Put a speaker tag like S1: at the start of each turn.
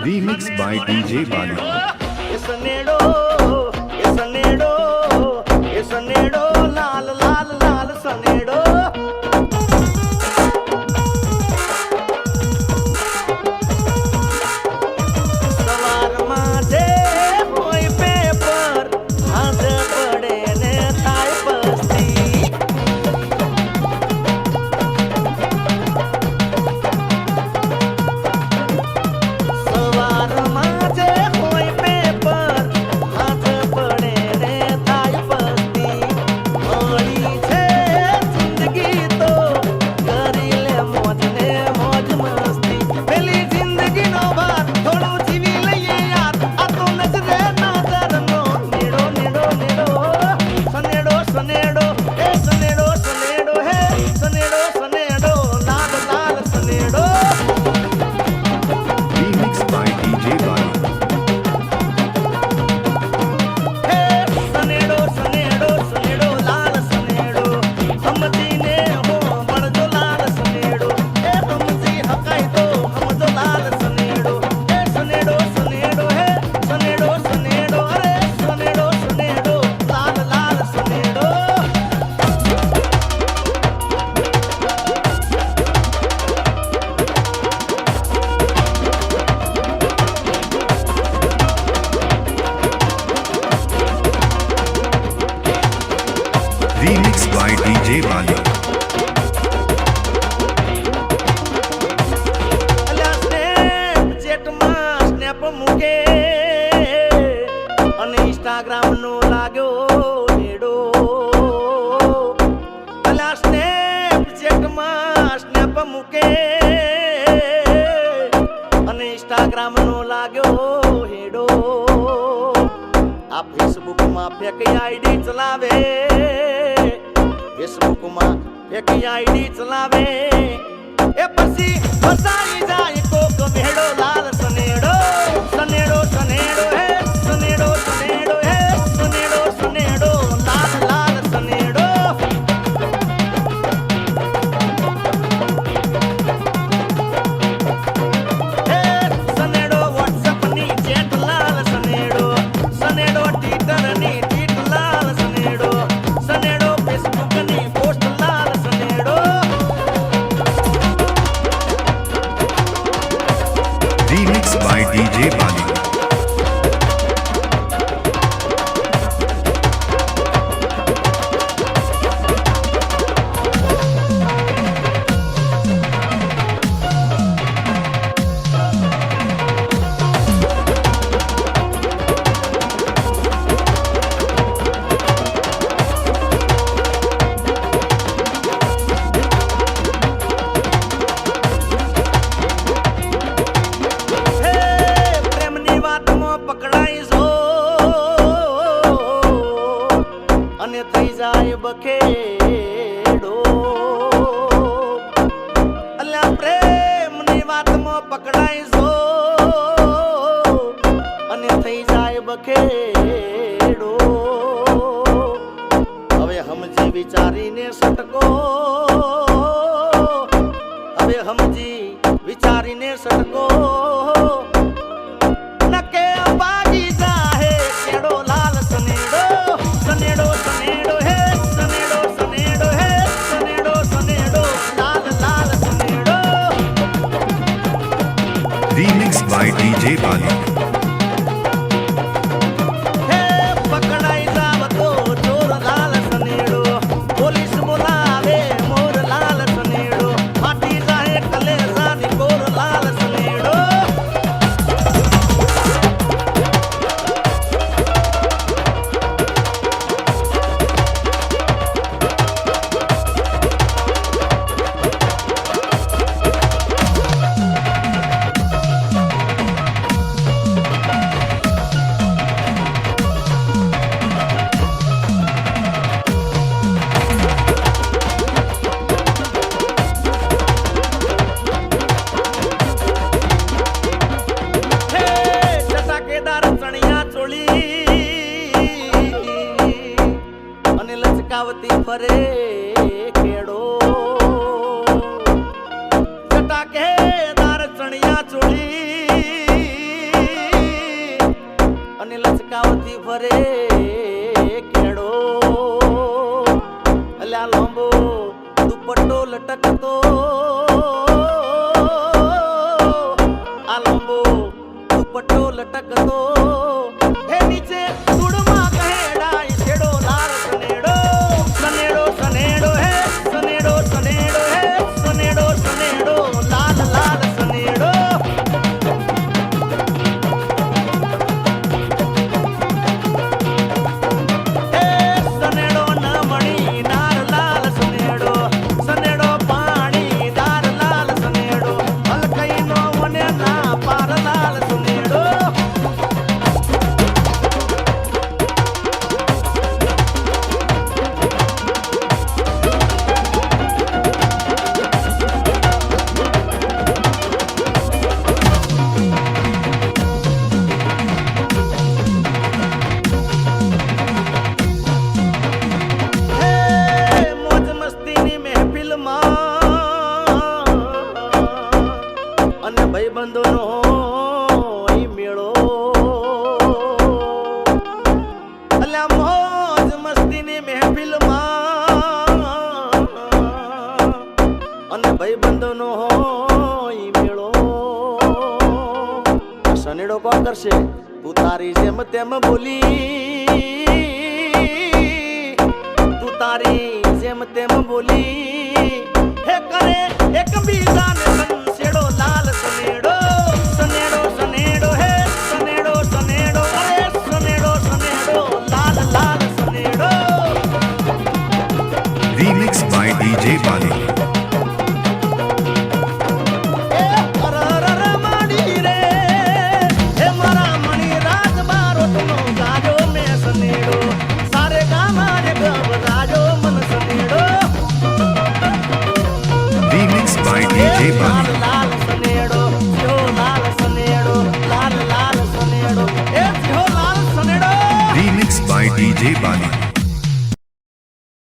S1: Remixed by DJ Bali.
S2: लाल लाल लाल सनेड़ो सवार माझे होय पेपर आज पडे ने थाय पस्ती सवार माझे होय पेपर आज पडे ने थाय पस्ती मળી છે જિંદગી તો કરી લે મોજ ને મોજ મસ્તી પેલી જિંદગીનો ભાર થોડું જીવી લઈએ યાર આ તો નજરે નજરનો નેડો નેડો નેડો સનેડો સનેડો એ સનેડો સનેડો હે સનેડો સનેડો લાલ લાલ સનેડો
S1: Remixed by DJ Bali.
S2: હે સનેડો સનેડો સનેડો લાલ સનેડો સમજીને હો બળજો લાલ સનેડો એ સમજી હકાય તો સમજો લાલ સનેડો એ સનેડો સનેડો હે સનેડો સનેડો અરે સનેડો સનેડો લાલ લાલ સનેડો
S1: Remixed by DJ Bali.
S2: અલ્યા સ્નેપચેટમાં સ્નેપ મૂકે અને ઇન્સ્ટાગ્રામનો લાગ્યો નેડો અલ્યા સ્નેપચેટમાં સ્નેપ મૂકે અને ઇન્સ્ટાગ્રામનો લાગ્યો હેડો આ ફેસબુકમાં ફેક આઈડી ચલાવે ફેસબુકમાં ફેક આઈડી ચલાવે એ પછી ફસાઈ જાય કોક મેડો લાલ સનેડો સનેડો સનેડો હે સનેડો સનેડો હે સનેડો સનેડો લાલ લાલ સનેડો હે સનેડો WhatsApp ની ચેટ લાલ સનેડો સનેડો ટ્વિટર ની ટ્વીટ લાલ સનેડો સનેડો ફેસબુક ની પોસ્ટ લાલ સનેડો
S1: Remixed by DJ Bali.
S2: હે પ્રેમની વાતમાં પકડાઈ જો અને થઈ જાય બખેડો અલ્યા પ્રેમની વાતમાં પકડાઈ જો અને થઈ જાય બખેડો હવે સમજી વિચારીને સટકો હવે સમજી વિચારીને સટકો નકે બાજી જાહે કેડો લાલ સનેડો સનેડો સનેડો હે સનેડો સનેડો હે સનેડો સનેડો લાલ લાલ સનેડો
S1: Remixed by DJ Bali.
S2: હે પકડાઈ જાવ તો ચોર લાલ સનેડો પોલીસ બોલાવે મોર લાલ સનેડો ફાટી જાહે કલેજાની કોર લાલ સનેડો હે ચટાકેદાર ચણિયા ચોળી અને લચકાવતી ફરે ખેડો ચટાકેદાર ચણિયા ચોળી અને લચકાવતી ફરે કેડો અલ્યા લાંબો દુપટ્ટો લટકતો આ લાંબો દુપટ્ટો લટકતો હે નીચે સુડમાં કહેડાય છેડો લાલ સનેડો સનેડો સનેડો હે સનેડો સનેડો હે સનેડો સનેડો લાલ લાલ સનેડો હે સનેડો ન મણી નાર લાલ સનેડો સનેડો પાણી દાર લાલ સનેડો હલકઈનો મને ના પાર લાલ સનેડો હે મોજ મસ્તીની મહેફિલમાં અને ભાઈબંધોનો ઈ મેળો અલ્યા મોજ મસ્તીની મહેફિલમાં અને ભાઈબંધોનો ઈ મેળો સનેડો કોણ કરશે તું તારી જેમ તેમ બોલી તું તારી જેમ તેમ બોલી હે કરે એક બીજાને સંસેડો લાલ સનેડો સનેડો સનેડો હે સનેડો સનેડો અરે સનેડો સનેડો લાલ લાલ Sanedo
S1: Remix by DJ Bali.
S2: એ અરર માડી રે હે મારા મણી રાજ બારોટનો ગાજો મે સનેડો સારે ગામારે ગબ ગાજો મન Sanedo
S1: Remix by DJ
S2: Lal
S1: Bali.
S2: લાલ સનેડો જો લાલ સનેડો લાલ લાલ સનેડો એ જો લાલ Sanedo
S1: Remix by DJ Bali.